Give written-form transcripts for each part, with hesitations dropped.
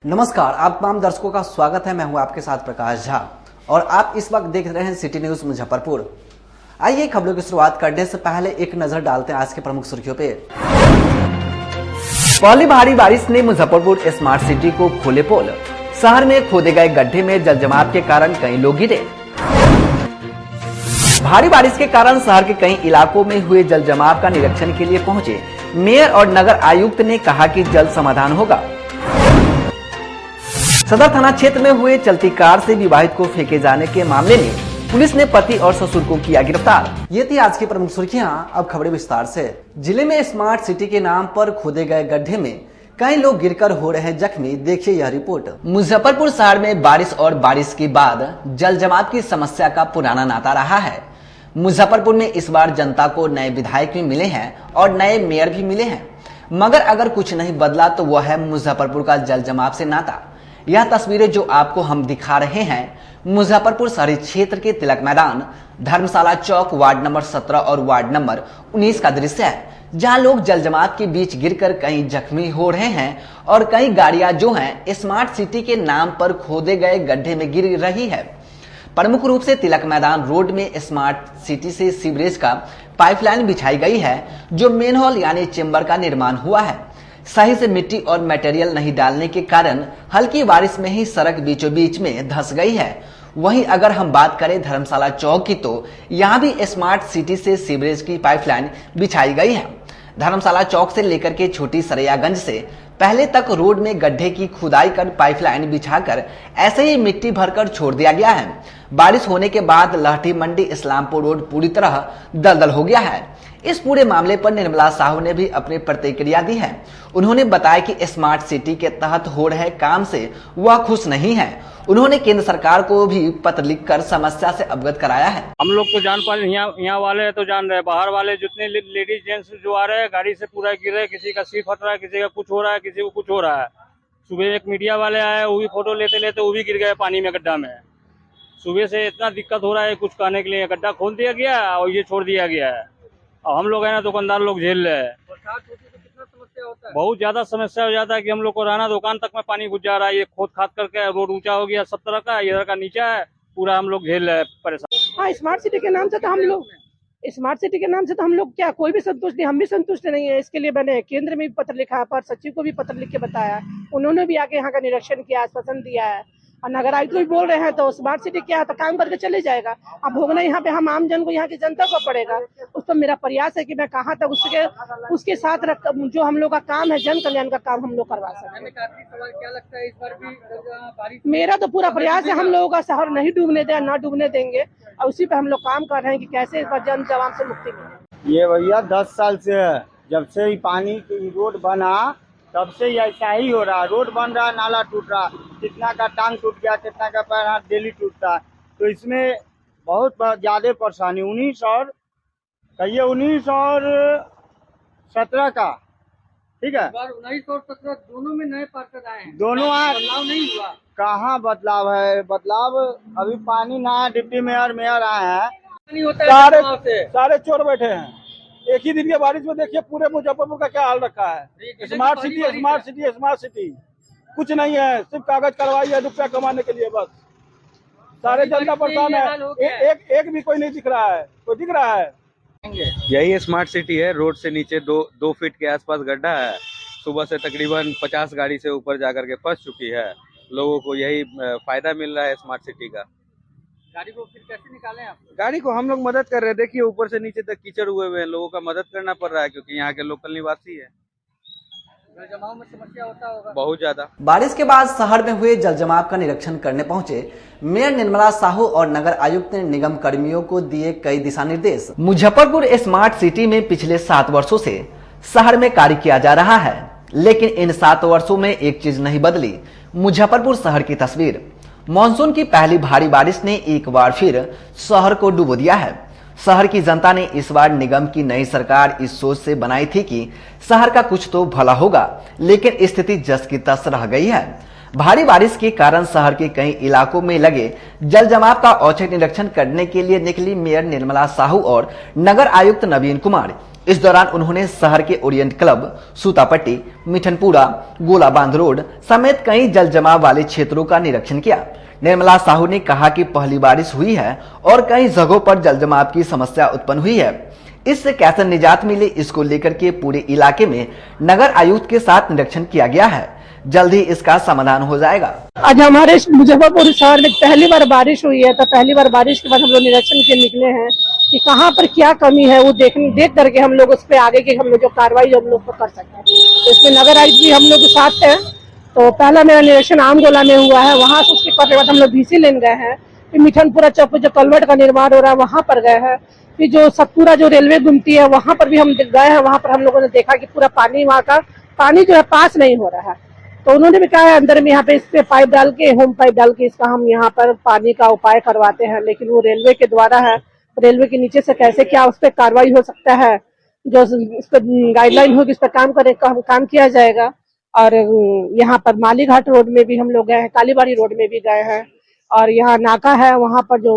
नमस्कार, आप तमाम दर्शकों का स्वागत है। मैं हूं आपके साथ प्रकाश झा और आप इस वक्त देख रहे हैं सिटी न्यूज मुजफ्फरपुर। आइए खबरों की शुरुआत करने से पहले एक नजर डालते हैं आज के प्रमुख सुर्खियों पे। पहली भारी बारिश ने मुजफ्फरपुर स्मार्ट सिटी को खोले पोल। शहर में खोदे गए गड्ढे में जल जमाव के कारण कई लोग गिरे। भारी बारिश के कारण शहर के कई इलाकों में हुए जल जमाव का निरीक्षण के लिए पहुंचे मेयर और नगर आयुक्त ने कहा कि जल्द समाधान होगा। सदर थाना क्षेत्र में हुए चलती कार से विवाहित को फेंके जाने के मामले में पुलिस ने पति और ससुर को किया गिरफ्तार। ये थी आज की प्रमुख सुर्खियां। अब खबरें विस्तार से। जिले में स्मार्ट सिटी के नाम पर खोदे गए गड्ढे में कई लोग गिरकर हो रहे हैं जख्मी। देखिए यह रिपोर्ट। मुजफ्फरपुर शहर में बारिश और बारिश के बाद जल जमाव की समस्या का पुराना नाता रहा है। मुजफ्फरपुर में इस बार जनता को नए विधायक भी मिले हैं और नए मेयर भी मिले हैं, मगर अगर कुछ नहीं बदला तो वह है मुजफ्फरपुर का जल जमाव से नाता। यह तस्वीरें जो आपको हम दिखा रहे हैं मुजफ्फरपुर शहरी क्षेत्र के तिलक मैदान, धर्मशाला चौक, वार्ड नंबर 17 और वार्ड नंबर 19 का दृश्य है, जहां लोग जल जमाव के बीच गिरकर कहीं जख्मी हो रहे हैं और कई गाड़ियां जो हैं स्मार्ट सिटी के नाम पर खोदे गए गड्ढे में गिर रही है। प्रमुख रूप से तिलक मैदान रोड में स्मार्ट सिटी से सीवरेज का पाइपलाइन बिछाई गई है, जो मेन हॉल यानी चेंबर का निर्माण हुआ है। सही से मिट्टी और मटेरियल नहीं डालने के कारण हल्की बारिश में ही सड़क बीचों बीच में धंस गई है। वहीं अगर हम बात करें धर्मशाला चौक की, तो यहाँ भी स्मार्ट सिटी से सीवरेज की पाइपलाइन बिछाई गई है। धर्मशाला चौक से लेकर के छोटी सरैयागंज से पहले तक रोड में गड्ढे की खुदाई कर पाइपलाइन बिछाकर ऐसे ही मिट्टी भरकर छोड़ दिया गया है। बारिश होने के बाद लहठी मंडी इस्लामपुर रोड पूरी तरह दलदल हो गया है। इस पूरे मामले पर निर्मला साहू ने भी अपनी प्रतिक्रिया दी है। उन्होंने बताया कि स्मार्ट सिटी के तहत हो रहे काम से वह खुश नहीं है। उन्होंने केंद्र सरकार को भी पत्र लिखकर समस्या से अवगत कराया है। हम लोग तो जान पा रहे, यहाँ वाले तो जान रहे, बाहर वाले जितने लेडीज जेंट्स जो आ रहे हैं गाड़ी से पूरा गिर रहे, किसी का सिर फट रहा है, किसी का कुछ हो रहा है, किसी को कुछ हो रहा है। सुबह एक मीडिया वाले आए, वो भी फोटो लेते लेते वो भी गिर गए पानी में, गड्ढा में। सुबह से इतना दिक्कत हो रहा है, कुछ कहने के लिए। गड्ढा खोल दिया गया और ये छोड़ दिया गया है। अब हम लोग है ना, दुकानदार लोग झेल रहे हैं। बहुत ज्यादा समस्या हो जाता है कि हम लोग को रहना दुकान तक में पानी घुस जा रहा है। ये खोद खाद करके रोड ऊंचा हो गया, सब तरह का, इधर का नीचा है, पूरा हम लोग झेल रहे हैं, परेशान। हाँ, स्मार्ट सिटी के नाम से तो हम लोग क्या कोई भी संतुष्ट नहीं, हम भी संतुष्ट नहीं है। इसके लिए मैंने केंद्र में भी पत्र लिखा, पर सचिव को भी पत्र लिख के बताया। उन्होंने भी आके यहाँ का निरीक्षण किया, आश्वासन दिया है। और नगर आयुक्त भी बोल रहे हैं, तो स्मार्ट सिटी क्या है, तो काम करके चले जाएगा। अब भोगना यहाँ पे हम आम जन को, यहाँ की जनता को पड़ेगा। उस पर मेरा प्रयास है कि मैं कहाँ तक उसके साथ रख, जो हम लोग का काम है, जन कल्याण का काम हम लोग करवा सकते। क्या लगता है इस बार भी बारिश? मेरा तो पूरा प्रयास है, हम लोगों का शहर नहीं डूबने दें, ना डूबने देंगे, और उसी पे हम लोग काम कर रहे हैं कि कैसे इस पर जन जवाब से मुक्ति मिले। ये भैया 10 साल से है, जब से ही पानी की रोड बना तब से ऐसा ही हो रहा है। रोड बन रहा, नाला टूट रहा, कितना का टांग टूट गया, कितना का पैर हाथ डेली टूटता है। तो इसमें बहुत ज्यादा परेशानी। 19 और 17 का, ठीक है, 19 और 17 दोनों में नए पार्षद आए हैं। दोनों आए, बदलाव नहीं हुआ। कहाँ बदलाव है? बदलाव अभी पानी नया डिप्टी मेयर आए हैं। नहीं होता है, सारे चोर बैठे हैं। एक ही दिन के बारिश में देखिए पूरे मुजफ्फरपुर का क्या हाल रखा है। स्मार्ट सिटी कुछ नहीं है, सिर्फ कागज करवाई है रुपया कमाने के लिए, बस। सारे जनता परेशान है। एक भी कोई नहीं दिख रहा है। कोई दिख रहा है? यही स्मार्ट सिटी है। रोड से नीचे 2 फीट के आसपास गड्ढा है। सुबह से तकरीबन 50 गाड़ी से ऊपर जाकर के फंस चुकी है। लोगों को यही फायदा मिल रहा है स्मार्ट सिटी का। गाड़ी को फिर कैसे निकालें आप? गाड़ी को हम लोग मदद कर रहे हैं। देखिए ऊपर से नीचे तक कीचड़ हुए हुए हैं, लोगों का मदद करना पड़ रहा है, क्योंकि यहाँ के लोकल निवासी है। जल जमाव में समस्या होता होगा बहुत ज्यादा। बारिश के बाद शहर में हुए जल जमाव का निरीक्षण करने पहुंचे मेयर निर्मला साहू और नगर आयुक्त ने निगम कर्मियों को दिए कई दिशा निर्देश। मुजफ्फरपुर स्मार्ट सिटी में पिछले 7 वर्षों से शहर में कार्य किया जा रहा है, लेकिन इन 7 वर्षों में एक चीज नहीं बदली, मुजफ्फरपुर शहर की तस्वीर। मानसून की पहली भारी बारिश ने एक बार फिर शहर को डुबो दिया है। शहर की जनता ने इस बार निगम की नई सरकार इस सोच से बनाई थी कि शहर का कुछ तो भला होगा, लेकिन स्थिति जस की तस रह गई है। भारी बारिश के कारण शहर के कई इलाकों में लगे जल जमाव का औचक निरीक्षण करने के लिए निकली मेयर निर्मला साहू और नगर आयुक्त नवीन कुमार। इस दौरान उन्होंने शहर के ओरिएंट क्लब, सूतापट्टी, मिठनपुरा, गोला बांध रोड समेत कई जल जमाव वाले क्षेत्रों का निरीक्षण किया। निर्मला साहू ने कहा कि पहली बारिश हुई है और कई जगहों पर जल जमाव की समस्या उत्पन्न हुई है। इससे कैसे निजात मिले, इसको लेकर के पूरे इलाके में नगर आयुक्त के साथ निरीक्षण किया गया है। जल्द ही इसका समाधान हो जाएगा। आज हमारे मुजफ्फरपुर शहर में पहली बार बारिश हुई है, तो पहली बार बारिश के बाद हम लोग निरीक्षण के निकले हैं कि कहाँ पर क्या कमी है, वो देख करके हम लोग उस पर आगे की हम लोग जो कार्रवाई हम लोग कर सकते हैं। तो इसमें नगर आयुक्त भी हम लोग के साथ है। तो पहला मेरा निरीक्षण आमगोला में हुआ है, वहाँ से उसके करने के बाद हम लोग BC लेन गए हैं। फिर मिठनपुरा चौक पर जो कलवर्ट का निर्माण हो रहा है वहाँ पर गए हैं। फिर जो सतपुरा जो रेलवे घूमती है वहाँ पर भी हम गए हैं। वहाँ पर हम लोगों ने देखा कि पूरा पानी, वहाँ का पानी जो है पास नहीं हो रहा है। तो उन्होंने भी कहा है अंदर में यहाँ पे इस पे पाइप डाल के, होम पाइप डाल के इसका हम यहाँ पर पानी का उपाय करवाते हैं। लेकिन वो रेलवे के द्वारा है, रेलवे के नीचे से कैसे क्या उस पर कार्रवाई हो सकता है, जो इस पर गाइडलाइन होगी इस पर काम किया जाएगा। और यहाँ पर मालीघाट रोड में भी हम लोग गए हैं, कालीबाड़ी रोड में भी गए हैं, और यहाँ नाका है वहाँ पर जो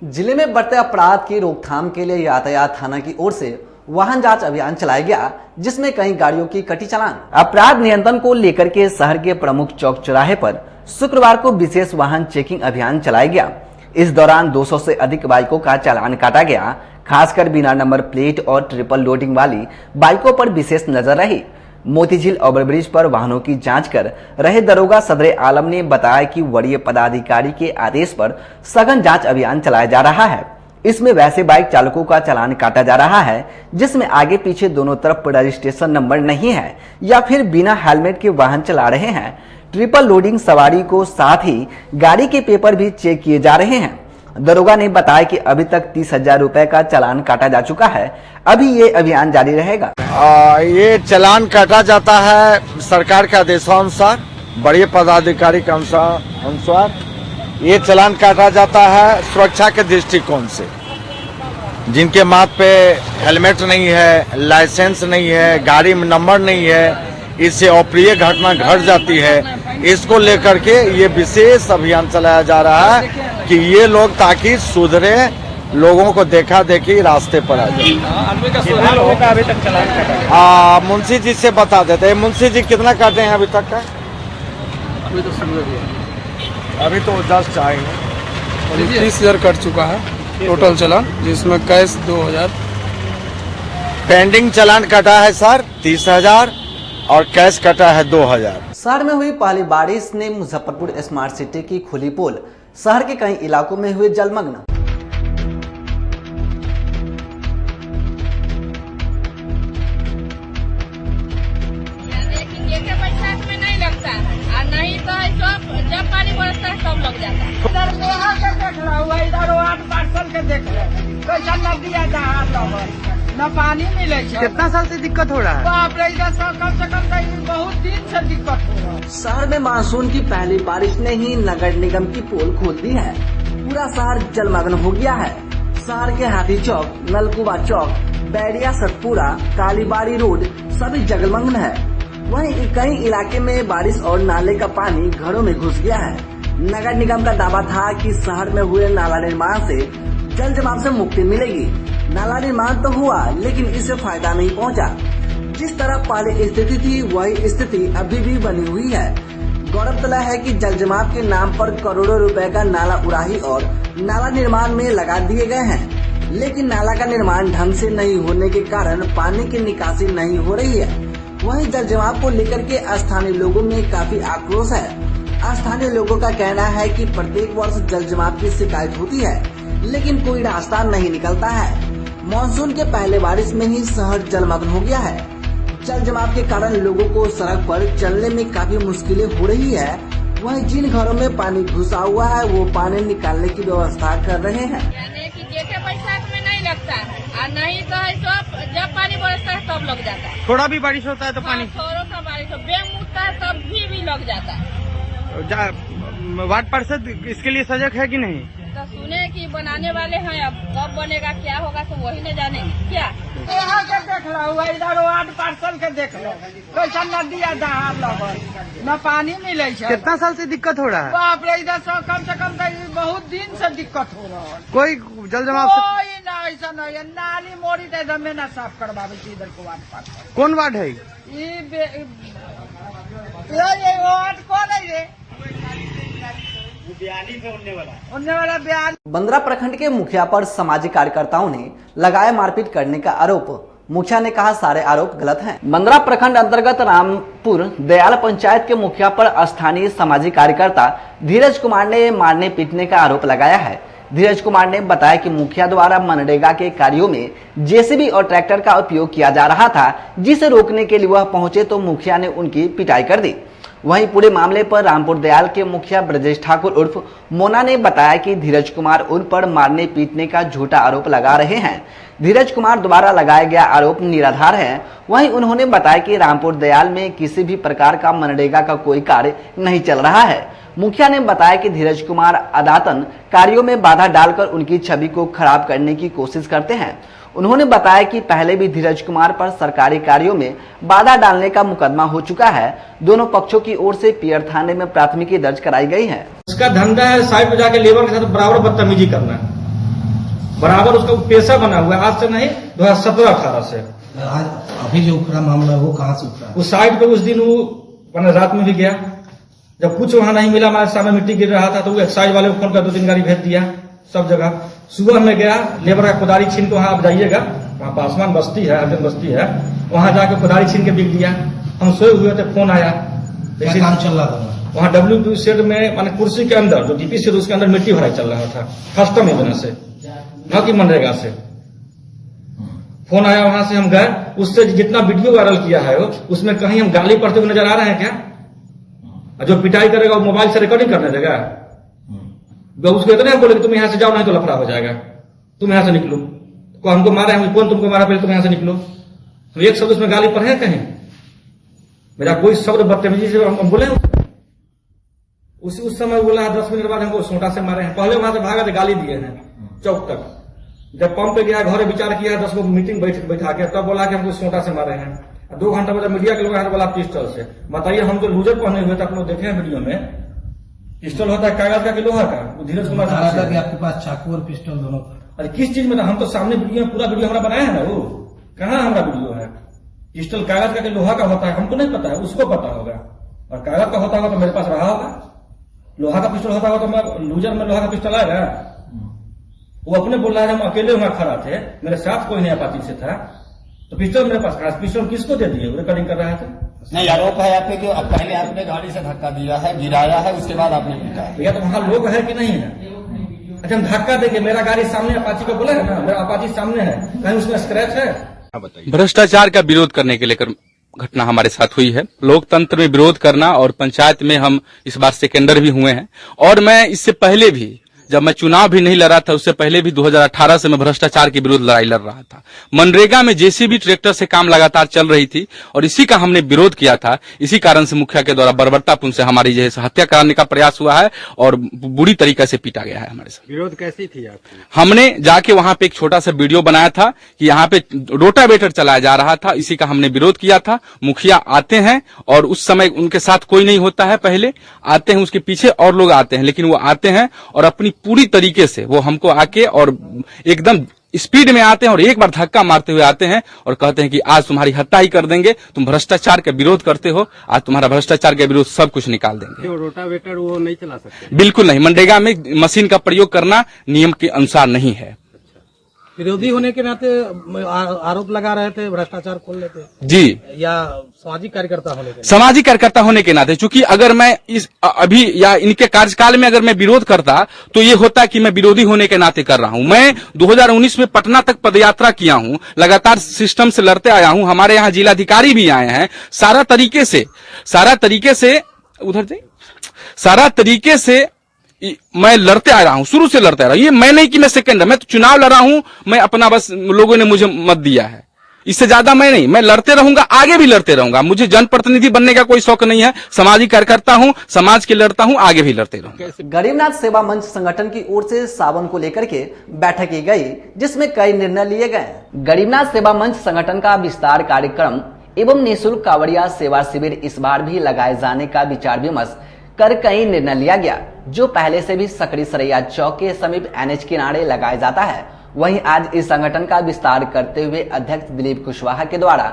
जिले में बढ़ते अपराध की रोकथाम के लिए यातायात थाना की ओर से वाहन जांच अभियान चलाया गया, जिसमें कई गाड़ियों की कटी चालान। अपराध नियंत्रण को लेकर के शहर के प्रमुख चौक चौराहे पर शुक्रवार को विशेष वाहन चेकिंग अभियान चलाया गया। इस दौरान 200 से अधिक बाइकों का चालान काटा गया। खासकर बिना नंबर प्लेट और ट्रिपल लोडिंग वाली बाइकों पर विशेष नजर रही। मोतीझील ओवरब्रिज पर वाहनों की जांच कर रहे दरोगा सदर आलम ने बताया कि वरीय पदाधिकारी के आदेश पर सघन जांच अभियान चलाया जा रहा है। इसमें वैसे बाइक चालकों का चालान काटा जा रहा है जिसमें आगे पीछे दोनों तरफ रजिस्ट्रेशन नंबर नहीं है या फिर बिना हेलमेट के वाहन चला रहे हैं। ट्रिपल लोडिंग सवारी को साथ ही गाड़ी के पेपर भी चेक किए जा रहे हैं। दरोगा ने बताया कि अभी तक 30,000 रुपए का चालान काटा जा चुका है। अभी ये अभियान जारी रहेगा। ये चालान काटा जाता है सरकार के आदेशानुसार, बड़े पदाधिकारी के अनुसार ये चालान काटा जाता है सुरक्षा के दृष्टिकोण से। जिनके माथ पे हेलमेट नहीं है, लाइसेंस नहीं है, गाड़ी में नंबर नहीं है, इससे अप्रिय घटना घट जाती है। इसको लेकर के ये विशेष अभियान चलाया जा रहा है कि ये लोग ताकि सुधरे, लोगों को देखा देखी रास्ते पर आ जाए। अभी तक चालान काटा? मुंशी जी से बता देते हैं। मुंशी जी कितना काटे हैं अभी तक का? अभी तो शुरू है, अभी तो जस्ट आएंगे। 30,000 कट चुका है टोटल चालान, जिसमें कैश 2,000। पेंडिंग चालान कटा है सर 30,000 और कैश कटा है 2,000। शहर में हुई पहली बारिश ने मुजफ्फरपुर स्मार्ट सिटी की खुली पोल, शहर के कई इलाकों में हुए जलमग्न। जब पानी बरसता है तब लग जाता है। इधर लोहा के देख रहा हुआ, इधर 8 पार्सल के देख रहे हैं। कैसा लग दिया जहाँ न पानी मिले। कितना साल से दिक्कत हो रहा है? बाप रे, इधर कम से कम बहुत दिन से दिक्कत हो रहा है। शहर में मानसून की पहली बारिश ने ही नगर निगम की पोल खोल दी है। पूरा शहर जलमग्न हो गया है। शहर के हाथी चौक, नलकुआ चौक, बैरिया, सतपुरा, कालीबाड़ी रोड सभी जलमग्न है। वहीं कई इलाके में बारिश और नाले का पानी घरों में घुस गया है। नगर निगम का दावा था कि शहर में हुए नाला निर्माण से जल जमाव से मुक्ति मिलेगी। नाला निर्माण तो हुआ लेकिन इससे फायदा नहीं पहुंचा। जिस तरह पहले स्थिति थी वही स्थिति अभी भी बनी हुई है। गौरतलब है कि जल जमाव के नाम पर करोड़ों रुपए का नाला उड़ाही और नाला निर्माण में लगा दिए गए हैं, लेकिन नाला का निर्माण ढंग से नहीं होने के कारण पानी की निकासी नहीं हो रही है। वहीं जल जमाव को लेकर के स्थानीय लोगों में काफी आक्रोश है। स्थानीय लोगों का कहना है कि प्रत्येक वर्ष जल जमाव की शिकायत होती है लेकिन कोई रास्ता नहीं निकलता है। मानसून के पहले बारिश में ही शहर जलमग्न हो गया है। जल जमाव के कारण लोगों को सड़क पर चलने में काफी मुश्किलें हो रही है। वहीं जिन घरों में पानी घुसा हुआ है वो पानी निकालने की व्यवस्था कर रहे हैं। यानी कि जेठे बैसाख में नहीं लगता है और नहीं तो है सब जब पानी बरसता है तब लग जाता है। थोड़ा भी बारिश होता है तो पानी, थोड़ा सा बारिश हो, बेम उठता है तब भी लग जाता है। वार्ड पार्षद इसके लिए सजग है कि नहीं? तो सुने कि बनाने वाले हैं, अब कब बनेगा क्या होगा तो वही न जानेंगे क्या। यहाँ के देख लो, इधर वार्ड पार्सल के देख लो, कैसा नदी है दहाड़ लगल, न पानी मिले। कितना साल से दिक्कत हो रहा है? बाप रे, इधर कम से कम बहुत दिन से दिक्कत हो रहा है। कोई जल जमाव कोई ना ऐसा नहीं है, नाली मोड़ी तो इधर में ना साफ करवावे इधर को वार्ड पार्सल। कौन वार्ड है? ये वार्ड कौन है ये? उड़ने वाला बयान। बंदरा प्रखंड के मुखिया पर सामाजिक कार्यकर्ताओं ने लगाया मारपीट करने का आरोप। मुखिया ने कहा सारे आरोप गलत हैं। बंदरा प्रखंड अंतर्गत रामपुर दयाल पंचायत के मुखिया पर स्थानीय सामाजिक कार्यकर्ता धीरज कुमार ने मारने पीटने का आरोप लगाया है। धीरज कुमार ने बताया कि मुखिया द्वारा मनरेगा के कार्यों में जेसीबी और ट्रैक्टर का उपयोग किया जा रहा था, जिसे रोकने के लिए वह पहुंचे तो मुखिया ने उनकी पिटाई कर दी। वहीं पूरे मामले पर रामपुर दयाल के मुखिया ब्रजेश ठाकुर उर्फ मोना ने बताया कि धीरज कुमार उन पर मारने पीटने का झूठा आरोप लगा रहे हैं। धीरज कुमार द्वारा लगाया गया आरोप निराधार है। वहीं उन्होंने बताया कि रामपुर दयाल में किसी भी प्रकार का मनरेगा का कोई कार्य नहीं चल रहा है। मुखिया ने बताया कि धीरज कुमार अदातन कार्यों में बाधा डालकर उनकी छवि को खराब करने की कोशिश करते हैं। उन्होंने बताया कि पहले भी धीरज कुमार पर सरकारी कार्यों में बाधा डालने का मुकदमा हो चुका है। दोनों पक्षों की ओर से पीयर थाने में प्राथमिकी दर्ज कराई गई है। उसका धंधा है साइड पे जाके लेबर के साथ बराबर बदतमीजी करना, बराबर उसका पेशा बना हुआ है। आज से नहीं, 2017-18 से। अभी जो उखड़ा मामला वो कहाँ से उखड़ा? उस साइड पे उस दिन वो रात में भी गया, जब कुछ वहां नहीं मिला, हमारे सामने मिट्टी गिर रहा था तो वो एक्साइज वाले को फोन कर 2-3 गाड़ी भेज दिया सब जगह। सुबह में गया, लेबर का कुदारी छीन के वहां आप जाइएगा, वहां पासवान बस्ती है, हरदन बस्ती है, वहां जाके कुदारी छीन के बिक दिया। हम सोए हुए थे, फोन आया, काम चल रहा था वहाँ W2 शेड में, माने कुर्सी के अंदर जो डीपी शेड उसके अंदर मिट्टी भराई चल रहा था, कस्टम योजना से, न कि मनरेगा से। फोन आया, वहां से हम गए, उससे जितना वीडियो वायरल किया है उसमें कहीं हम गाली पढ़ते हुए नजर आ रहे हैं क्या? जो पिटाई करेगा वो मोबाइल से रिकॉर्डिंग करने देगा? उसको इतने बोले कि तुम यहाँ से जाओ, नहीं तो लफड़ा हो जाएगा, तुम यहाँ से निकलो। को हमको मारा है, कौन तुमको मारा, पहले तुम यहाँ से निकलो। तो एक शब्द उसमें गाली पढ़े कहीं? मेरा कोई शब्द बदतमीजी से हम बोले? उस समय बोला 10 मिनट बाद हमको सोटा से मारे हैं। पहले वहां से भागा थे, गाली दिए हैं चौक तक। जब पंप पे गया, घर विचार किया, 10 को मीटिंग बैठा के, तब बोला कि हमको सोटा से मारे हैं। 2 घंटा बाद मीडिया के लोग आए, बोला पिस्टल से। बताइए, हम तो लूजर पहने हुए थे, आप लोग देखे हैं वीडियो में। पिस्टल होता है कागज का कि लोहा का? धीरज कुमार आपके पास चाकू और पिस्टल दोनों था। अरे किस चीज में था? हम तो सामने वीडियो में पूरा वीडियो हमारा बनाया है ना, वो कहाँ हमारा वीडियो है? पिस्टल कागज का कि लोहा का होता है हमको नहीं पता है, उसको पता होगा। और कागज का होता होगा तो मेरे पास रहा होगा। लोहा का पिस्टल होता होगा तो मैं लूजर में लोहा का पिस्टल आएगा? वो अपने बोल रहा है हम अकेले वहां खड़ा थे, मेरे साथ कोई नहीं अपाची से था, तो पिस्टल मेरे पास कहा। पिस्टल किसको दे दिए? रिकॉर्डिंग कर रहा था। नहीं, आरोप है आप पे कि पहले आपने गाड़ी से धक्का दिया है, गिराया है, उसके बाद आपने पीटा है। भैया तो वहां लोग है कि नहीं है? अच्छा, हम धक्का देंगे, मेरा गाड़ी सामने अपाची को बोला है ना, मेरा अपाची सामने है, कहीं उसमें स्क्रैच है? भ्रष्टाचार का विरोध करने के लेकर घटना हमारे साथ हुई है। लोकतंत्र में विरोध करना, और पंचायत में हम इस बार सेकेंडर भी हुए हैं। और मैं इससे पहले भी, जब मैं चुनाव भी नहीं लड़ा था, उससे पहले भी 2018 से मैं भ्रष्टाचार के विरुद्ध लड़ाई लड़ रहा था। मनरेगा में जेसीबी ट्रैक्टर से काम लगातार चल रही थी और इसी का हमने विरोध किया था। इसी कारण से मुखिया के द्वारा बर्बरतापूर्ण से हमारी जो है हत्या कराने का प्रयास हुआ है और बुरी तरीके से पीटा गया है हमारे साथ। विरोध कैसी थी आपकी? हमने जाके वहां पे एक छोटा सा वीडियो बनाया था कि यहाँ पे रोटावेटर चलाया जा रहा था, इसी का हमने विरोध किया था। मुखिया आते हैं और उस समय उनके साथ कोई नहीं होता है, पहले आते हैं, उसके पीछे और लोग आते हैं, लेकिन वो आते हैं और अपनी पूरी तरीके से वो हमको आके और एकदम स्पीड में आते हैं और एक बार धक्का मारते हुए आते हैं और कहते हैं कि आज तुम्हारी हत्या ही कर देंगे, तुम भ्रष्टाचार का विरोध करते हो, आज तुम्हारा भ्रष्टाचार के विरोध सब कुछ निकाल देंगे। रोटावेटर वो नहीं चला सकते? बिल्कुल नहीं, मनरेगा में मशीन का प्रयोग करना नियम के अनुसार नहीं है। विरोधी होने के नाते आरोप लगा रहे थे भ्रष्टाचार खोल लेते जी, या सामाजिक कार्यकर्ता होने के? सामाजिक कार्यकर्ता होने के नाते, चूंकि अगर मैं इस अभी या इनके कार्यकाल में अगर मैं विरोध करता तो ये होता कि मैं विरोधी होने के नाते कर रहा हूं। मैं 2019 में पटना तक पदयात्रा किया हूं, लगातार सिस्टम से लड़ते आया हूं, हमारे यहाँ जिलाधिकारी भी आए हैं, सारा तरीके से मैं लड़ते आ रहा हूं, शुरू से लड़ते आ रहा हूं। ये मैं नहीं कि मैं सेकंड, मैं तो चुनाव लड़ा हूं, मैं अपना बस लोगों ने मुझे मत दिया है, इससे ज्यादा मैं नहीं, मैं लड़ते रहूंगा, आगे भी लड़ते रहूंगा। मुझे जनप्रतिनिधि बनने का कोई शौक नहीं है, सामाजिक कार्यकर्ता हूं, समाज के लड़ता हूं, आगे भी लड़ते रहूंगा। गरीबनाथ सेवा मंच संगठन की ओर से सावन को लेकर के बैठक की गई, जिसमें कई निर्णय लिए गए। गरीबनाथ सेवा मंच संगठन का विस्तार कार्यक्रम एवं निःशुल्क कांवड़िया सेवा शिविर इस बार भी लगाए जाने का विचार विमर्श कर कई निर्णय लिया गया, जो पहले से भी सकड़ी सरैया चौक के समीप NH किनारे लगाया जाता है। वहीं आज इस संगठन का विस्तार करते हुए अध्यक्ष दिलीप कुशवाहा के द्वारा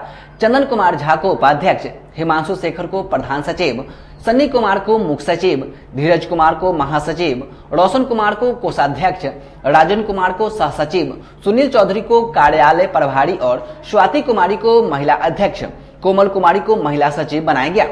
चंदन कुमार झा को उपाध्यक्ष, हिमांशु शेखर को प्रधान सचिव, सन्नी कुमार को मुख्य सचिव, धीरज कुमार को महासचिव, रोशन कुमार को कोषाध्यक्ष, राजन कुमार को सह सचिव, सुनील चौधरी को कार्यालय प्रभारी और स्वाति कुमारी को महिला अध्यक्ष, कोमल कुमारी को महिला सचिव बनाया गया।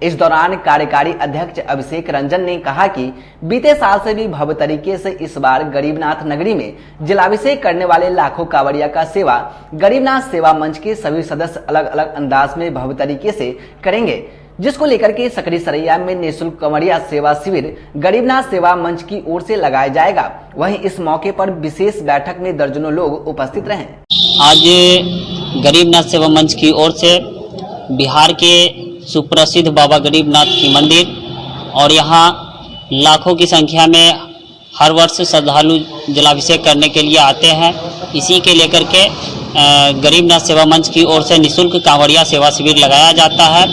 इस दौरान कार्यकारी अध्यक्ष अभिषेक रंजन ने कहा कि बीते साल से भी भव्य तरीके से इस बार गरीबनाथ नगरी में जलाभिषेक करने वाले लाखों कांवड़िया का सेवा गरीबनाथ सेवा मंच के सभी सदस्य अलग अलग अंदाज में भव्य तरीके से करेंगे, जिसको लेकर के सकड़ी सरैया में निःशुल्क कांवड़िया सेवा शिविर गरीबनाथ सेवा मंच की ओर से लगाया जाएगा। वहीं इस मौके पर विशेष बैठक में दर्जनों लोग उपस्थित रहे। आज गरीबनाथ सेवा मंच की ओर से बिहार के सुप्रसिद्ध बाबा गरीबनाथ की मंदिर और यहाँ लाखों की संख्या में हर वर्ष श्रद्धालु जलाभिषेक करने के लिए आते हैं। इसी के लेकर के गरीबनाथ सेवा मंच की ओर से निःशुल्क कांवड़िया सेवा शिविर लगाया जाता है।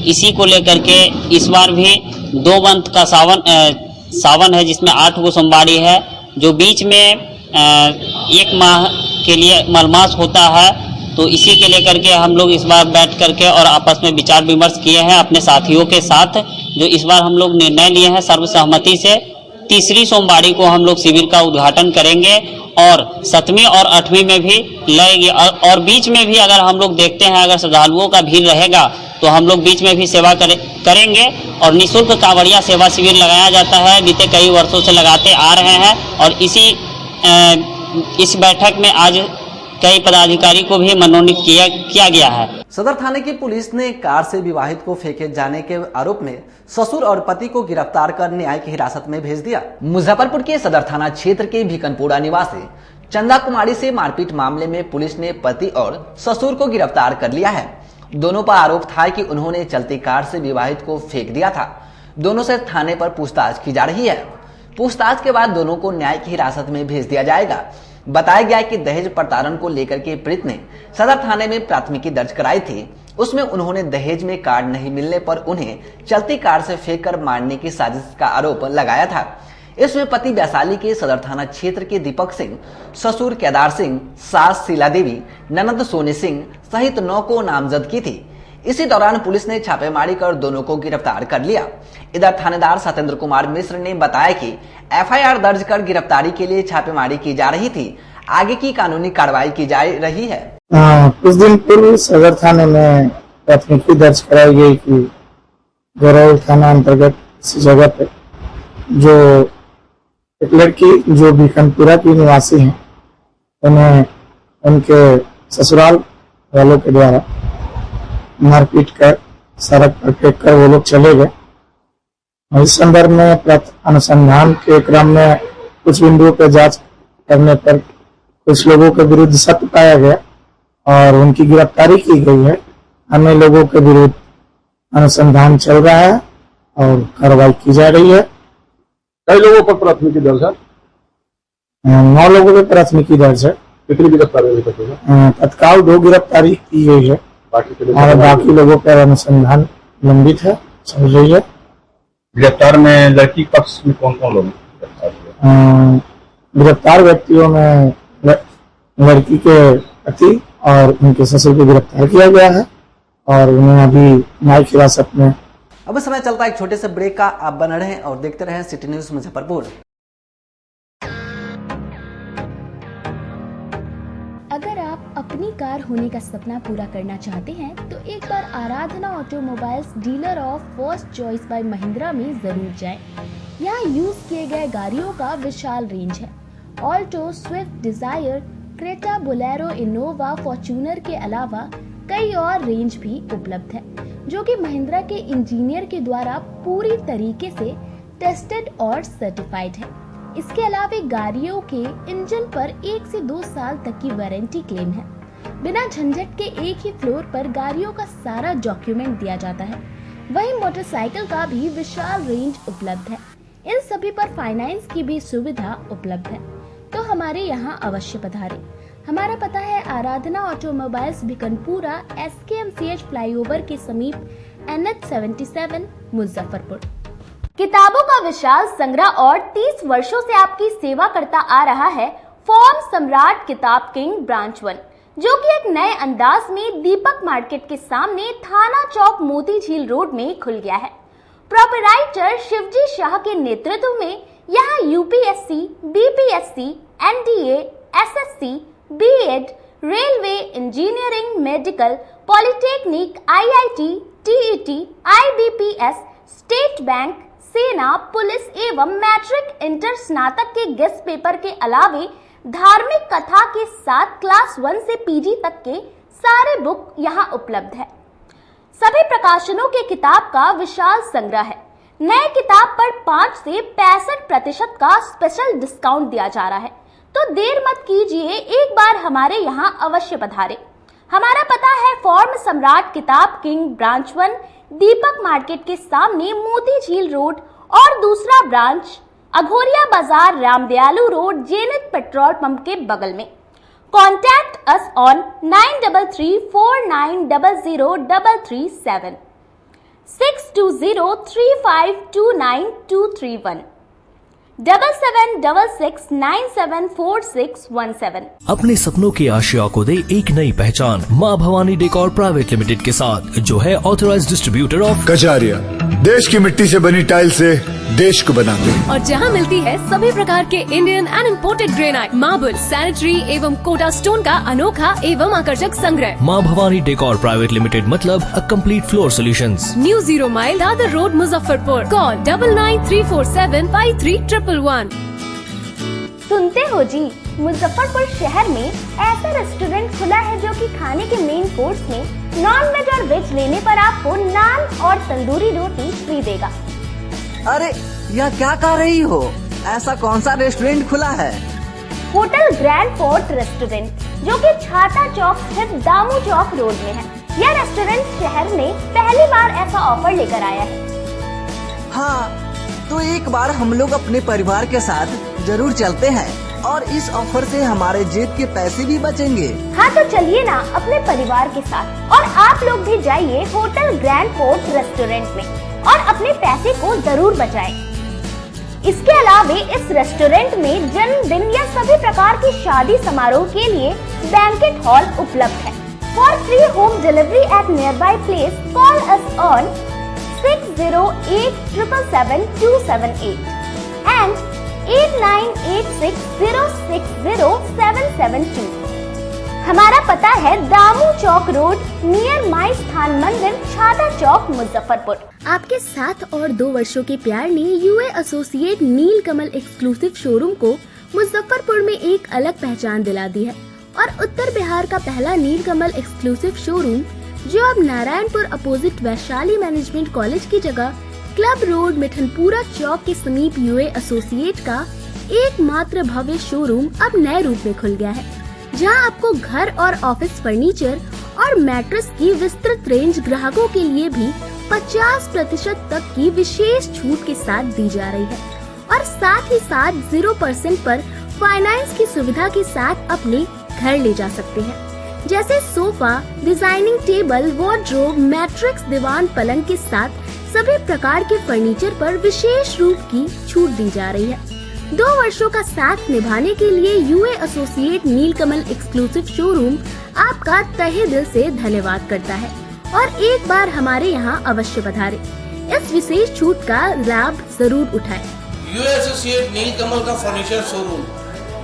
इसी को लेकर के इस बार भी 2 मंथ का सावन है, जिसमें 8 गो सोमवारी है, जो बीच में 1 माह के लिए मलमास होता है। तो इसी के लेकर के हम लोग इस बार बैठ करके और आपस में विचार विमर्श किए हैं अपने साथियों के साथ, जो इस बार हम लोग निर्णय लिए हैं सर्वसहमति से 3री सोमवारी को हम लोग शिविर का उद्घाटन करेंगे और 7वीं और 8वीं में भी लगेगी। और बीच में भी अगर हम लोग देखते हैं अगर श्रद्धालुओं का भीड़ रहेगा तो हम लोग बीच में भी सेवा करेंगे। और निःशुल्क कांवड़िया सेवा शिविर लगाया जाता है, बीते कई वर्षों से लगाते आ रहे हैं और इस बैठक में आज कई पदाधिकारी को भी मनोनीत किया गया है। सदर थाने की पुलिस ने कार से विवाहित को फेंके जाने के आरोप में ससुर और पति को गिरफ्तार कर न्यायिक हिरासत में भेज दिया। मुजफ्फरपुर के सदर थाना क्षेत्र के भिकनपुरा निवासी चंदा कुमारी से मारपीट मामले में पुलिस ने पति और ससुर को गिरफ्तार कर लिया है। दोनों पर आरोप था कि उन्होंने चलती कार से विवाहित को फेंक दिया था। दोनों से थाने पर पूछताछ की जा रही है। पूछताछ के बाद दोनों को न्यायिक हिरासत में भेज दिया जाएगा। बताया गया कि दहेज प्रताड़न को लेकर के पीड़ित ने सदर थाने में प्राथमिकी दर्ज कराई थी। उसमें उन्होंने दहेज में कार्ड नहीं मिलने पर उन्हें चलती कार से फेंककर मारने की साजिश का आरोप लगाया था। इसमें पति वैशाली के सदर थाना क्षेत्र के दीपक सिंह, ससुर केदार सिंह, सास शीला देवी, ननद सोनी सिंह सहित 9 को नामजद की थी। इसी दौरान पुलिस ने छापेमारी कर दोनों को गिरफ्तार कर लिया। इधर थानेदार सत्येंद्र कुमार मिश्र ने बताया कि FIR दर्ज कर गिरफ्तारी के लिए छापेमारी की जा रही थी। आगे की कानूनी कार्रवाई की जा रही है। कुछ दिन पूर्व सदर थाने में प्राथमिकी दर्ज कराई गई कि गौरव थाना अंतर्गत इस जगह पे जो एक लड़की जो भिकनपुरा की निवासी है, उन्हें उनके ससुराल वालों के द्वारा मारपीट कर सड़क पर फेंक कर वो लोग चले गए। इस संदर्भ में अनुसंधान के क्रम में कुछ बिंदुओं पर जांच करने पर कुछ लोगों के विरुद्ध सत्य पाया गया और उनकी गिरफ्तारी की गई है। अन्य लोगों के विरुद्ध अनुसंधान चल रहा है और कार्रवाई की जा रही है। कई लोगों पर प्राथमिकी दर्ज है? 9 लोगों पर प्राथमिकी दर्ज है। कितनी गिरफ्तारी हुई है? तत्काल 2 गिरफ्तारी की गई है और बाकी लोगों पर अनुसंधान लंबित है, चल रही है। गिरफ्तार में लड़की पक्ष में कौन कौन लोग गिरफ्तार व्यक्तियों में लड़की के पति और उनके ससुर को गिरफ्तार किया गया है और उन्हें अभी न्यायिक हिरासत में। अब समय चलता है एक छोटे से ब्रेक का। आप बने रहें और देखते रहें सिटी न्यूज मुजफ्फरपुर। अगर आप अपनी कार होने का सपना पूरा करना चाहते हैं तो एक बार Aradhana automobiles dealer of first choice by Mahindra में जरूर जाएं। यहाँ यूज किए गए गाड़ियों का विशाल रेंज है। Alto, Swift, Dzire, Creta, Bolero, Innova, Fortuner के अलावा कई और रेंज भी उपलब्ध है, जो कि महिंद्रा के इंजीनियर के द्वारा पूरी तरीके से टेस्टेड और सर्टिफाइड है। इसके अलावा गाड़ियों के इंजन पर 1 से 2 साल तक की वारंटी क्लेम है। बिना झंझट के एक ही फ्लोर पर गाड़ियों का सारा डॉक्यूमेंट दिया जाता है। वहीं मोटरसाइकिल का भी विशाल रेंज उपलब्ध है। इन सभी पर फाइनेंस की भी सुविधा उपलब्ध है, तो हमारे यहाँ अवश्य पधारें। हमारा पता है आराधना ऑटोमोबाइल्स भिकनपुरा SKMCH फ्लाईओवर के समीप NH 77 मुजफ्फरपुर। किताबों का विशाल संग्रह और 30 वर्षों से आपकी सेवा करता आ रहा है फॉर्म सम्राट किताब किंग ब्रांच 1, जो कि एक नए अंदाज में दीपक मार्केट के सामने थाना चौक मोती झील रोड में खुल गया है। प्रोपराइटर शिवजी शाह के नेतृत्व में यहाँ UPSC, BPSC, NDA, SSC, B.Ed, railway, engineering, medical, polytechnic, IIT, TET, IBPS, state bank, सेना, पुलिस एवं मैट्रिक इंटर स्नातक के गेस्ट पेपर के अलावे धार्मिक कथा के साथ क्लास 1 से PG तक के सारे बुक यहाँ उपलब्ध है। सभी प्रकाशनों के किताब का विशाल संग्रह है। नए किताब पर 5 से 65% का स्पेशल डिस्काउंट दिया जा रहा है, तो देर मत कीजिए, एक बार हमारे यहाँ अवश्य पधारें। हमारा पता है फॉर्म सम्राट किताब किंग ब्रांच 1, दीपक मार्केट के सामने मोती झील रोड, और दूसरा ब्रांच अघोरिया बाजार Ramdayalu road Jenit petrol pump के बगल में। Contact us on 9334900337 6203529231 7766974617। अपने सपनों की आशिया को दे एक नई पहचान माँ भवानी डेकोर प्राइवेट लिमिटेड के साथ, जो है ऑथराइज्ड डिस्ट्रीब्यूटर ऑफ कचारिया। देश की मिट्टी से बनी टाइल से देश को बनाते हैं, और जहां मिलती है सभी प्रकार के Indian and imported granite, marble, sanitary एवं कोटा स्टोन का अनोखा एवं आकर्षक संग्रह। माँ भवानी डेकोर प्राइवेट लिमिटेड मतलब a complete floor solutions. New 0 mile Dadar road Muzaffarpur. Call 9934753111। सुनते हो जी, मुजफ्फरपुर शहर में ऐसा रेस्टोरेंट खुला है जो कि खाने के मेन कोर्स में नॉन वेज और वेज लेने पर आपको नान और तंदूरी रोटी फ्री देगा। अरे यह क्या कह रही हो? ऐसा कौन सा रेस्टोरेंट खुला है? होटल ग्रैंड फोर्ट रेस्टोरेंट, जो कि छाता चौक स्थित दामू चौक रोड में है। यह रेस्टोरेंट शहर में पहली बार ऐसा ऑफर लेकर आया है। हाँ, तो एक बार हम लोग अपने परिवार के साथ जरूर चलते हैं, और इस ऑफर से हमारे जेब के पैसे भी बचेंगे। हाँ, तो चलिए ना अपने परिवार के साथ, और आप लोग भी जाइए होटल ग्रैंड फोर्ट रेस्टोरेंट में और अपने पैसे को जरूर बचाएं। इसके अलावे इस रेस्टोरेंट में जन्मदिन या सभी प्रकार की शादी समारोह के लिए बैंकेट हॉल उपलब्ध है। For free home delivery at near by place call us on 6087777278 and 8986060772। हमारा पता है दामू चौक रोड नियर माई स्थान मंदिर, छाता चौक, मुजफ्फरपुर। आपके 7 और 2 वर्षों के प्यार ने UA एसोसिएट नीलकमल एक्सक्लूसिव शोरूम को मुजफ्फरपुर में एक अलग पहचान दिला दी है, और उत्तर बिहार का पहला नीलकमल एक्सक्लूसिव शोरूम, जो अब Narayanpur opposite Vaishali management college की जगह क्लब रोड मिठनपुरा चौक के समीप UA एसोसिएट का एकमात्र भव्य शोरूम अब नए रूप में खुल गया है, जहां आपको घर और ऑफिस फर्नीचर और मैट्रेस की विस्तृत रेंज ग्राहकों के लिए भी 50% तक की विशेष छूट के साथ दी जा रही है, और साथ ही साथ 0% पर फाइनेंस की सुविधा के साथ अपने घर ले जा सकते हैं, जैसे sofa, designing table, wardrobe, mattress, दीवान, पलंग के साथ सभी प्रकार के फर्नीचर पर विशेष रूप की छूट दी जा रही है। 2 वर्षों का साथ निभाने के लिए UA एसोसिएट नीलकमल एक्सक्लूसिव शोरूम आपका तहे दिल से धन्यवाद करता है, और एक बार हमारे यहाँ अवश्य पधारें। इस विशेष छूट का लाभ जरूर उठाएं। UA एसोसिएट नीलकमल का फर्नीचर शोरूम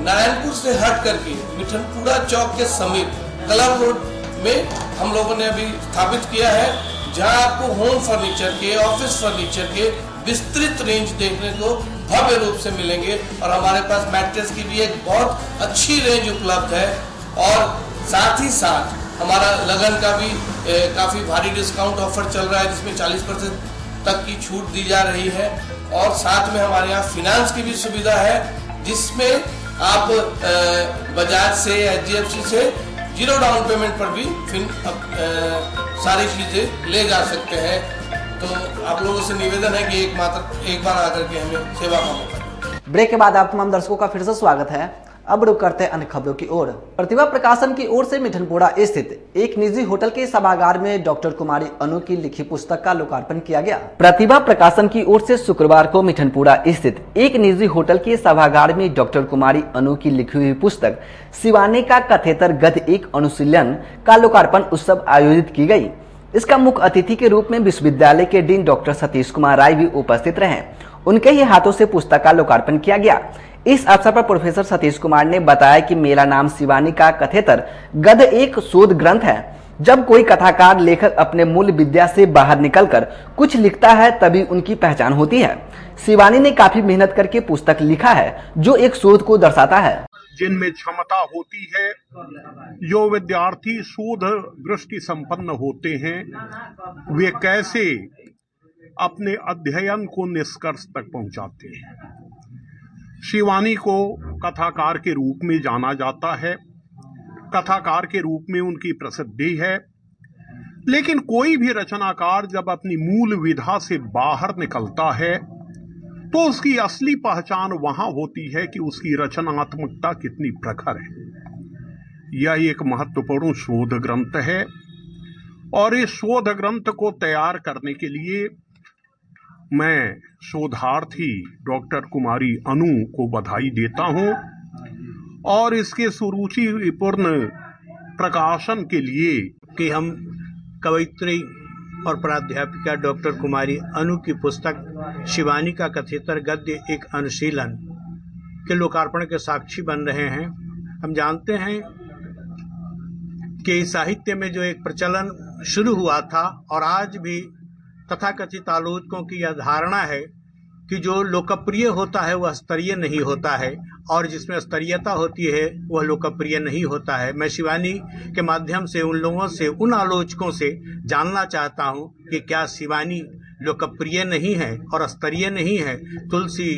नारायणपुर से हट करके मिठनपुरा चौक के समीप क्लब रोड में हम लोगों ने अभी स्थापित किया है, जहां आपको होम फर्नीचर के, ऑफिस फर्नीचर के विस्तृत रेंज देखने को भव्य रूप से मिलेंगे, और हमारे पास मैट्रेस की भी एक बहुत अच्छी रेंज उपलब्ध है, और साथ ही साथ हमारा लगन का भी काफी भारी डिस्काउंट ऑफर चल रहा है, जिसमें 40% तक की छूट दी जा रही है, और साथ में हमारे यहाँ फाइनेंस की भी सुविधा है, जिसमें आप बजाज से, HDFC से जीरो डाउन पेमेंट पर भी सारी चीजें ले जा सकते हैं। तो आप लोगों से निवेदन है कि एक बार आकर के हमें सेवा का मौका। ब्रेक के बाद आप तमाम दर्शकों का फिर से स्वागत है। अब रुक करते हैं अन्य खबरों की ओर। प्रतिभा प्रकाशन की ओर से मिठनपुरा स्थित एक निजी होटल के सभागार में डॉक्टर कुमारी अनु की लिखी पुस्तक का लोकार्पण किया गया। प्रतिभा प्रकाशन की ओर से शुक्रवार को मिठनपुरा स्थित एक निजी होटल के सभागार में डॉक्टर कुमारी अनु की लिखी हुई पुस्तक शिवानी का कथेतर गद्य एक अनुशीलन का लोकार्पण उत्सव आयोजित की गई। इसका मुख्य अतिथि के रूप में विश्वविद्यालय के डीन डॉक्टर सतीश कुमार राय भी उपस्थित रहे। उनके ही हाथों से पुस्तक का लोकार्पण किया गया। इस अवसर पर प्रोफेसर सतीश कुमार ने बताया कि मेरा नाम शिवानी का कथेतर गद्य एक शोध ग्रंथ है। जब कोई कथाकार लेखक अपने मूल विद्या से बाहर निकलकर कुछ लिखता है तभी उनकी पहचान होती है। शिवानी ने काफी मेहनत करके पुस्तक लिखा है जो एक शोध को दर्शाता है। जिनमें क्षमता होती है, जो विद्यार्थी शोध दृष्टि संपन्न होते हैं, वे कैसे अपने अध्ययन को निष्कर्ष तक पहुंचाते हैं। शिवानी को कथाकार के रूप में जाना जाता है, कथाकार के रूप में उनकी प्रसिद्धि है, लेकिन कोई भी रचनाकार जब अपनी मूल विधा से बाहर निकलता है तो उसकी असली पहचान वहां होती है कि उसकी रचनात्मकता कितनी प्रखर है। यह एक महत्वपूर्ण शोध ग्रंथ है और इस शोध ग्रंथ को तैयार करने के लिए मैं शोधार्थी डॉक्टर कुमारी अनु को बधाई देता हूं और इसके सुरुचिपूर्ण प्रकाशन के लिए कि हम कवयित्री और प्राध्यापिका डॉक्टर कुमारी अनु की पुस्तक शिवानी का कथेतर गद्य एक अनुशीलन के लोकार्पण के साक्षी बन रहे हैं। हम जानते हैं कि साहित्य में जो एक प्रचलन शुरू हुआ था और आज भी तथाकथित आलोचकों की यह धारणा है कि जो लोकप्रिय होता है वह स्तरीय नहीं होता है और जिसमें स्तरीयता होती है वह लोकप्रिय नहीं होता है। मैं शिवानी के माध्यम से उन लोगों से, उन आलोचकों से जानना चाहता हूं कि क्या शिवानी लोकप्रिय नहीं है और स्तरीय नहीं है। तुलसी,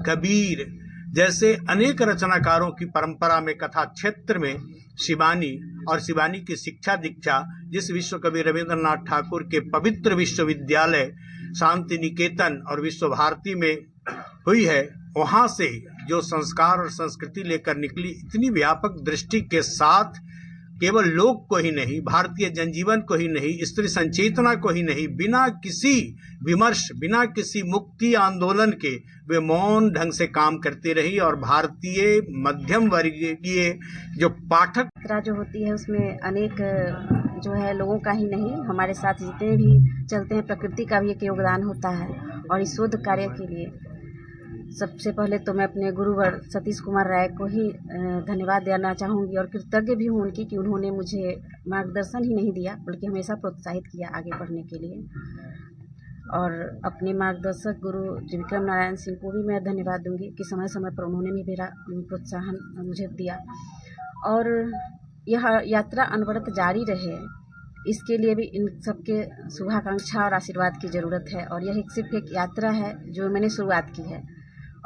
कबीर जैसे अनेक रचनाकारों की परंपरा में कथा क्षेत्र में शिवानी और शिवानी की शिक्षा दीक्षा जिस विश्व कवि रविंद्रनाथ ठाकुर के पवित्र विश्वविद्यालय शांति निकेतन और विश्व भारती में हुई है, वहां से जो संस्कार और संस्कृति लेकर निकली, इतनी व्यापक दृष्टि के साथ केवल लोक को ही नहीं, भारतीय जनजीवन को ही नहीं, स्त्री संचेतना को ही नहीं, बिना किसी विमर्श, बिना किसी मुक्ति आंदोलन के वे मौन ढंग से काम करती रही और भारतीय मध्यम वर्गीय जो पाठक जो होती है उसमें अनेक जो है लोगों का ही नहीं, हमारे साथ जितने भी चलते हैं प्रकृति का भी एक योगदान होता है। और इस शोध कार्य के लिए सबसे पहले तो मैं अपने गुरुवर सतीश कुमार राय को ही धन्यवाद देना चाहूँगी और कृतज्ञ भी हूँ उनकी कि उन्होंने मुझे मार्गदर्शन ही नहीं दिया बल्कि हमेशा प्रोत्साहित किया आगे बढ़ने के लिए। और अपने मार्गदर्शक गुरु विक्रम नारायण सिंह को भी मैं धन्यवाद दूंगी कि समय समय पर उन्होंने भी मेरा प्रोत्साहन मुझे दिया। और यह यात्रा अनवरत जारी रहे, इसके लिए भी इन सबके शुभाकांक्षा और आशीर्वाद की ज़रूरत है। और यह सिर्फ एक यात्रा है जो मैंने शुरुआत की है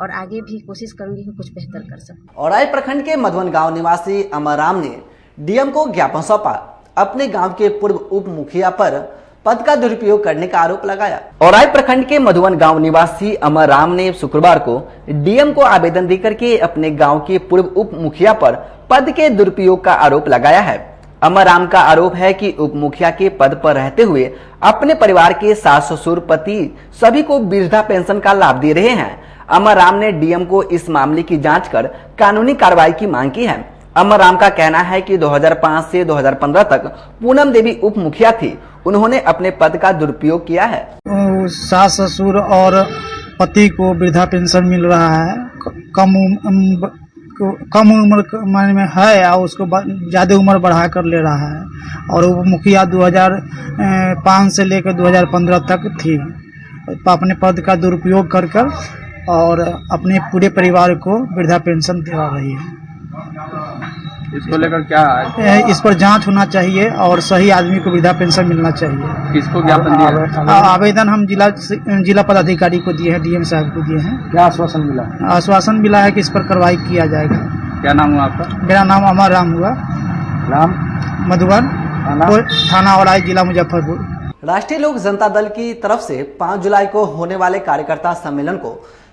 और आगे भी कोशिश करूंगी कि कुछ बेहतर कर सकूं। औराई प्रखंड के मधुवन गांव निवासी अमर राम ने डीएम को ज्ञापन सौंपा। अपने गांव के पूर्व उप मुखिया पर पद का दुरुपयोग करने का आरोप लगाया। औराई प्रखंड के मधुवन गांव निवासी अमर राम ने शुक्रवार को डीएम को आवेदन देकर के अपने गांव के पूर्व उप मुखिया पर पद के दुरुपयोग का आरोप लगाया है। अमर राम का आरोप है कि उप मुखिया के पद पर रहते हुए अपने परिवार के सास ससुर पति सभी को वृद्धा पेंशन का लाभ दे रहे हैं। अमर राम ने डीएम को इस मामले की जांच कर कानूनी कार्रवाई की मांग की है। अमर राम का कहना है कि 2005 से 2015 तक पूनम देवी उप मुखिया थी, उन्होंने अपने पद का दुरुपयोग किया है। सास ससुर और पति को वृद्धा पेंशन मिल रहा है, कम उम्र में है और उसको ज्यादा उम्र बढ़ा कर ले रहा है। और उप मुखिया 2005 से लेकर 2015 तक थी, अपने पद का दुरुपयोग कर और अपने पूरे परिवार को वृद्धा पेंशन दिला रही है। इसको लेकर क्या है? इस पर जांच होना चाहिए और सही आदमी को वृद्धा पेंशन मिलना चाहिए। किसको ज्ञापन दिया? आवेदन हम जिला पदाधिकारी को दिए हैं, डीएम साहब को दिए हैं। क्या आश्वासन मिला? आश्वासन मिला है कि इस पर कार्रवाई किया जाएगा। क्या नाम हुआ आपका? मेरा नाम अमर राम हुआ। नाम मधुबन, थाना औराई, जिला मुजफ्फरपुर। राष्ट्रीय लोक जनता दल की तरफ से 5 जुलाई को होने वाले कार्यकर्ता सम्मेलन को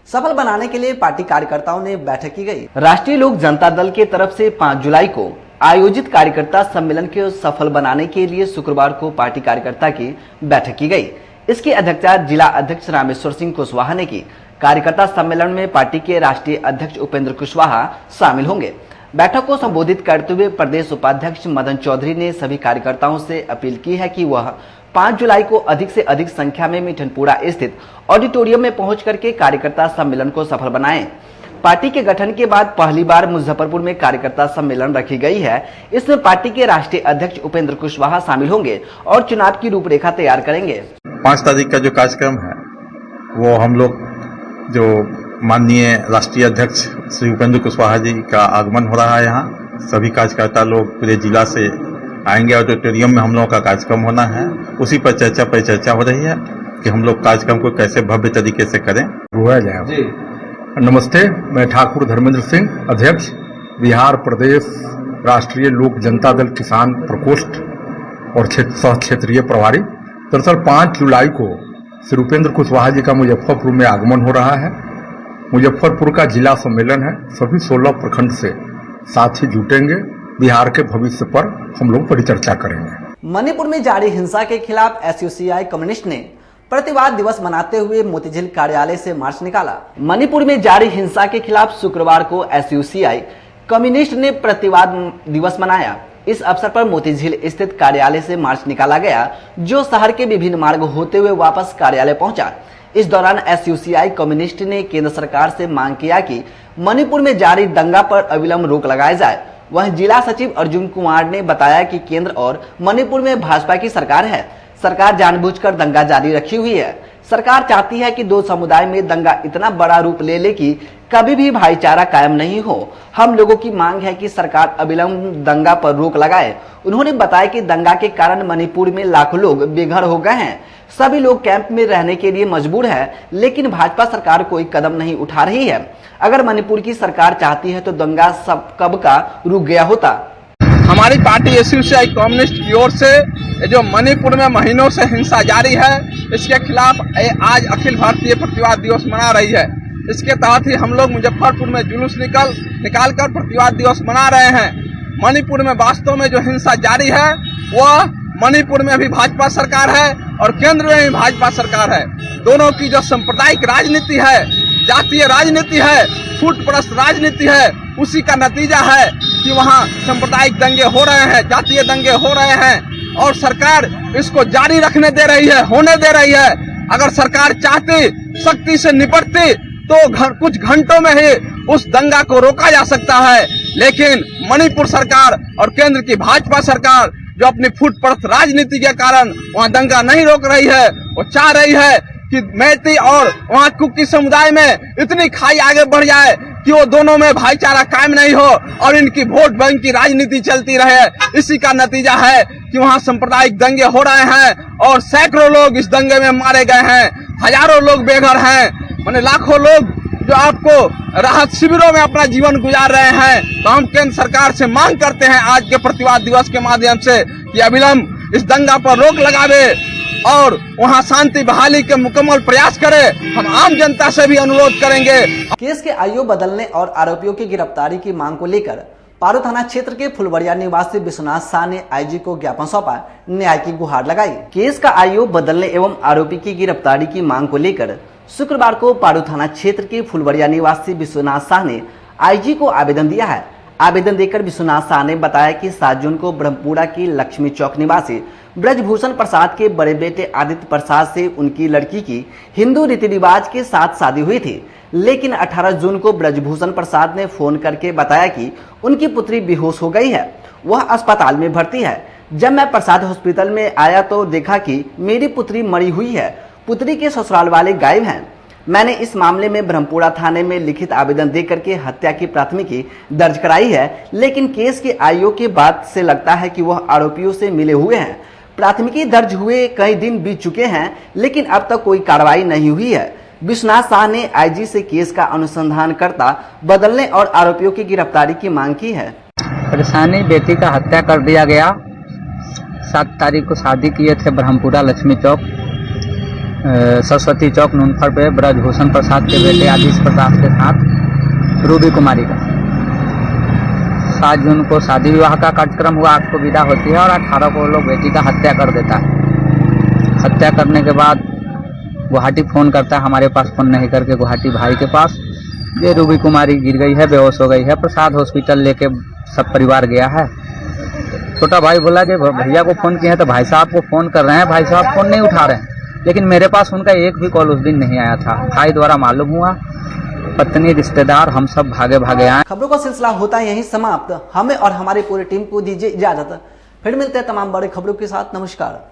सफल बनाने के लिए पार्टी कार्यकर्ताओं ने बैठक की गई। राष्ट्रीय लोक जनता दल की तरफ से 5 जुलाई को आयोजित कार्यकर्ता सम्मेलन को सफल बनाने के लिए शुक्रवार को पार्टी कार्यकर्ता की बैठक की गई। इसकी अध्यक्षता जिला अध्यक्ष रामेश्वर सिंह कुशवाहा ने की। कार्यकर्ता सम्मेलन में पार्टी के राष्ट्रीय अध्यक्ष उपेंद्र कुशवाहा शामिल होंगे। बैठक को संबोधित करते हुए प्रदेश उपाध्यक्ष मदन चौधरी ने सभी कार्यकर्ताओं से अपील की है कि वह 5 जुलाई को अधिक से अधिक संख्या में मिठनपुरा स्थित ऑडिटोरियम में पहुंच करके कार्यकर्ता सम्मेलन को सफल बनाएं। पार्टी के गठन के बाद पहली बार मुजफ्फरपुर में कार्यकर्ता सम्मेलन रखी गई है। इसमें पार्टी के राष्ट्रीय अध्यक्ष उपेंद्र कुशवाहा शामिल होंगे और चुनाव की रूपरेखा तैयार करेंगे। 5 तारीख का जो कार्यक्रम है वो हम लोग जो माननीय राष्ट्रीय अध्यक्ष श्री उपेंद्र कुशवाहा जी का आगमन हो रहा है, यहाँ सभी कार्यकर्ता लोग पूरे जिला से आएंगे। ऑडिटोरियम में हम लोगों का कार्यक्रम होना है, उसी पर चर्चा हो रही है कि हम लोग कार्यक्रम को कैसे भव्य तरीके से करें। नमस्ते, मैं ठाकुर धर्मेंद्र सिंह, अध्यक्ष बिहार प्रदेश राष्ट्रीय लोक जनता दल किसान प्रकोष्ठ और सह क्षेत्रीय प्रभारी। दरअसल 5 जुलाई को श्री उपेंद्र कुशवाहा जी का मुजफ्फरपुर में आगमन हो रहा है। मुजफ्फरपुर का जिला सम्मेलन है, सभी 16 प्रखंड से साथी जुटेंगे। बिहार के भविष्य पर हम लोग परिचर्चा करेंगे। मणिपुर में जारी हिंसा के खिलाफ एसयूसीआई कम्युनिस्ट ने प्रतिवाद दिवस मनाते हुए मोतीझील कार्यालय से मार्च निकाला। मणिपुर में जारी हिंसा के खिलाफ शुक्रवार को एसयूसीआई कम्युनिस्ट ने प्रतिवाद दिवस मनाया। इस अवसर पर मोतीझील स्थित कार्यालय से मार्च निकाला गया, जो शहर के विभिन्न मार्ग होते हुए वापस कार्यालय पहुंचा। इस दौरान एसयूसीआई कम्युनिस्ट ने केंद्र सरकार से मांग किया कि मणिपुर में जारी दंगा पर अविलंब रोक लगाया जाए। वहीं जिला सचिव अर्जुन कुमार ने बताया कि केंद्र और मणिपुर में भाजपा की सरकार है। सरकार जानबूझकर दंगा जारी रखी हुई है। सरकार चाहती है कि 2 समुदाय में दंगा इतना बड़ा रूप ले ले कि कभी भी भाईचारा कायम नहीं हो। हम लोगों की मांग है कि सरकार अविलंब दंगा पर रोक लगाए। उन्होंने बताया कि दंगा के कारण मणिपुर में लाखों लोग बेघर हो गए हैं। सभी लोग कैंप में रहने के लिए मजबूर है, लेकिन भाजपा सरकार कोई कदम नहीं उठा रही है। अगर मणिपुर की सरकार चाहती है तो दंगा सब कब का रुक गया होता। हमारी पार्टी एसयूसीआई कम्युनिस्ट की ओर से जो मणिपुर में महीनों से हिंसा जारी है, इसके खिलाफ आज अखिल भारतीय प्रतिवाद दिवस मना रही है। इसके तहत ही हम लोग मुजफ्फरपुर में जुलूस निकाल कर प्रतिवाद दिवस मना रहे हैं। मणिपुर में वास्तव में जो हिंसा जारी है, वह मणिपुर में भी भाजपा सरकार है और केंद्र में भी भाजपा सरकार है। दोनों की जो सांप्रदायिक राजनीति है, जातीय राजनीति है, फूटपरस्त राजनीति है, उसी का नतीजा है कि वहाँ सांप्रदायिक दंगे हो रहे हैं, जातीय दंगे हो रहे हैं और सरकार इसको जारी रखने दे रही है, होने दे रही है। अगर सरकार चाहती, सख्ती से निपटती तो कुछ घंटों में ही उस दंगा को रोका जा सकता है। लेकिन मणिपुर सरकार और केंद्र की भाजपा सरकार जो अपनी फूटपरस्त राजनीति के कारण वहाँ दंगा नहीं रोक रही है, वो चाह रही है कि मैती और वहाँ कुकी समुदाय में इतनी खाई आगे बढ़ जाए कि वो दोनों में भाईचारा कायम नहीं हो और इनकी वोट बैंक की राजनीति चलती रहे। इसी का नतीजा है कि वहाँ सांप्रदायिक दंगे हो रहे हैं और सैकड़ों लोग इस दंगे में मारे गए हैं, हजारों लोग बेघर हैं, माने लाखों लोग जो आपको राहत शिविरों में अपना जीवन गुजार रहे हैं। तो हम केंद्र सरकार से मांग करते हैं आज के प्रतिवाद दिवस के माध्यम से कि अविलंब इस दंगा पर रोक लगावे और वहां शांति बहाली के मुकम्मल प्रयास करे। हम आम जनता से भी अनुरोध करेंगे। केस के आईओ बदलने और आरोपियों की गिरफ्तारी की मांग को लेकर पारू थाना क्षेत्र के फुलवरिया निवासी विश्वनाथ शाह ने आईजी को ज्ञापन सौंपा, न्याय की गुहार लगाई। केस का आईओ बदलने एवं आरोपी की गिरफ्तारी की मांग को लेकर शुक्रवार को पारू थाना क्षेत्र के फुलवरिया निवासी विश्वनाथ शाह ने आईजी को आवेदन दिया है। आवेदन देकर विश्वनाथ शाह ने बताया कि 7 जून को ब्रह्मपुरा की लक्ष्मी चौक निवासी ब्रजभूषण प्रसाद के बड़े बेटे आदित्य प्रसाद से उनकी लड़की की हिंदू रीति रिवाज के साथ शादी हुई थी। लेकिन 18 जून को ब्रजभूषण प्रसाद ने फोन करके बताया कि उनकी पुत्री बेहोश हो गई है, वह अस्पताल में भर्ती है। जब मैं प्रसाद हॉस्पिटल में आया तो देखा कि मेरी पुत्री मरी हुई है, पुत्री के ससुराल वाले गायब हैं। मैंने इस मामले में ब्रह्मपुरा थाने में लिखित आवेदन देकर के हत्या की प्राथमिकी दर्ज कराई है, लेकिन केस के आईओ के बाद से लगता है कि वह आरोपियों से मिले हुए हैं। प्राथमिकी दर्ज हुए कई दिन बीत चुके हैं, लेकिन अब तक कोई कार्रवाई नहीं हुई है। विश्वनाथ शाह ने आईजी से केस का अनुसंधान करता बदलने और आरोपियों की गिरफ्तारी की मांग की है। परेशानी, बेटी का हत्या कर दिया गया। 7 तारीख को शादी किए थे ब्रह्मपुरा लक्ष्मी चौक, सरस्वती चौक नूनफर पे ब्रजभूषण प्रसाद के बेटे आदिश प्रसाद के साथ रूबी कुमारी का 7 जून को शादी विवाह का कार्यक्रम हुआ। 8 को विदा होती है और 18 को लोग बेटी का हत्या कर देता है। हत्या करने के बाद गुवाहाटी फ़ोन करता है, हमारे पास फ़ोन नहीं करके गुवाहाटी भाई के पास, ये रूबी कुमारी गिर गई है, बेहोश हो गई है। प्रसाद हॉस्पिटल लेके सब परिवार गया है। छोटा भाई बोला कि भैया को फ़ोन किए हैं तो भाई साहब को फ़ोन कर रहे हैं, भाई साहब फ़ोन नहीं उठा रहे हैं। लेकिन मेरे पास उनका एक भी कॉल उस दिन नहीं आया था। भाई द्वारा मालूम हुआ, पत्नी रिश्तेदार हम सब भागे भागे आए। खबरों का सिलसिला होता है यहीं समाप्त। हमें और हमारी पूरी टीम को दीजिए इजाजत। फिर मिलते हैं तमाम बड़ी खबरों के साथ। नमस्कार।